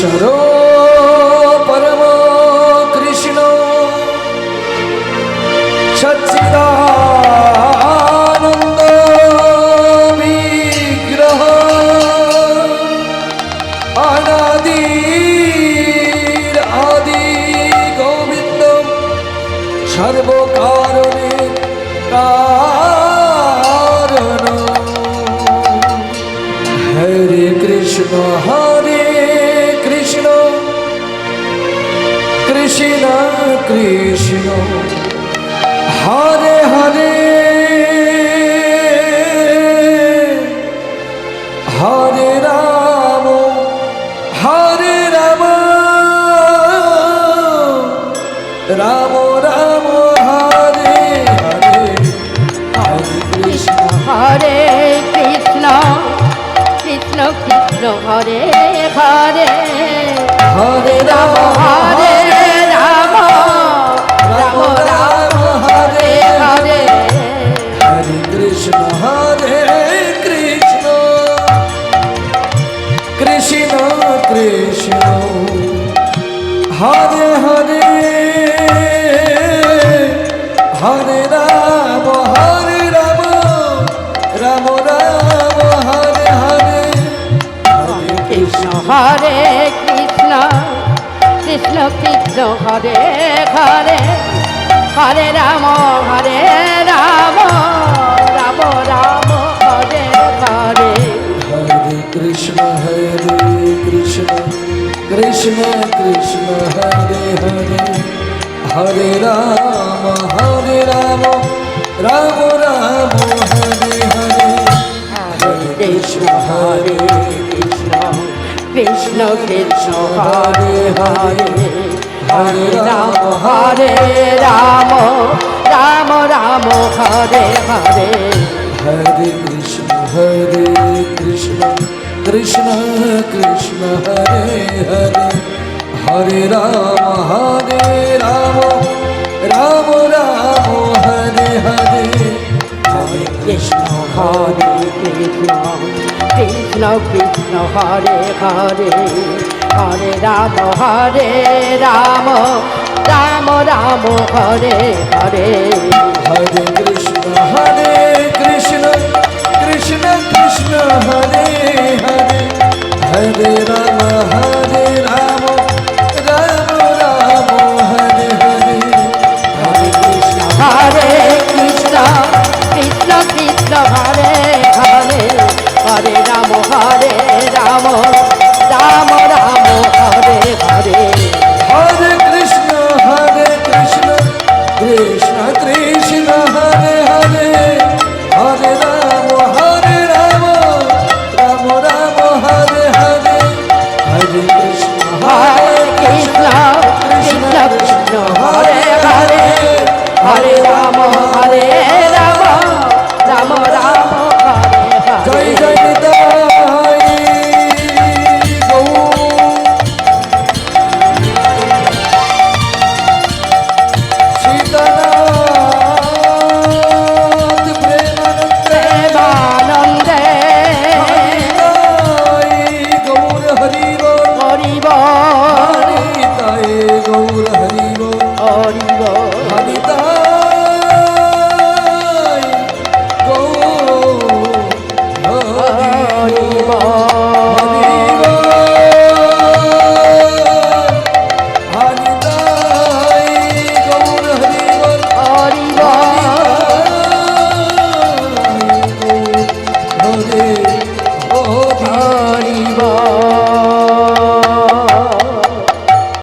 ঈশ্বর পরম কৃষ্ণ সচ্চিদানন্দ বিগ্রহ অনাদির আদি গোবিন্দ সর্বকারণে কারণ হরে কৃষ্ণ কৃষ্ণ কৃষ্ণ হরে হরে হরে রাম রাম রাম হরে হরে হরে কৃষ্ণ হরে কৃষ্ণ কৃষ্ণ কৃষ্ণ হরে হরে হরে রাম হরে রাম রাম রাম হরে হরে হরে কৃষ্ণ কৃষ্ণ কৃষ্ণ হরে হরে হরে রাম রাম রাম হরে হরে হরে কৃষ্ণ হরে কৃষ্ণ কৃষ্ণ কৃষ্ণ হরে হরে হরে রাম রাম রাম হরে হরে হরে কৃষ্ণ কৃষ্ণ কৃষ্ণ হরে হরে হরে রাম রাম রাম হরে হরে হরে কৃষ্ণ কৃষ্ণ কৃষ্ণ কৃষ্ণ হরে হরে হরে রাম রাম রাম হরে হরে হরে কৃষ্ণ কৃষ্ণ কৃষ্ণ হরে হরে হরে রাম রাম হরে হরে হরে কৃষ্ণ কৃষ্ণ কৃষ্ণ কৃষ্ণ হরে হরে হরে রাম রাম রাম হরে হরে হরে কৃষ্ণ কৃষ্ণ কৃষ্ণ হরে হরে হরে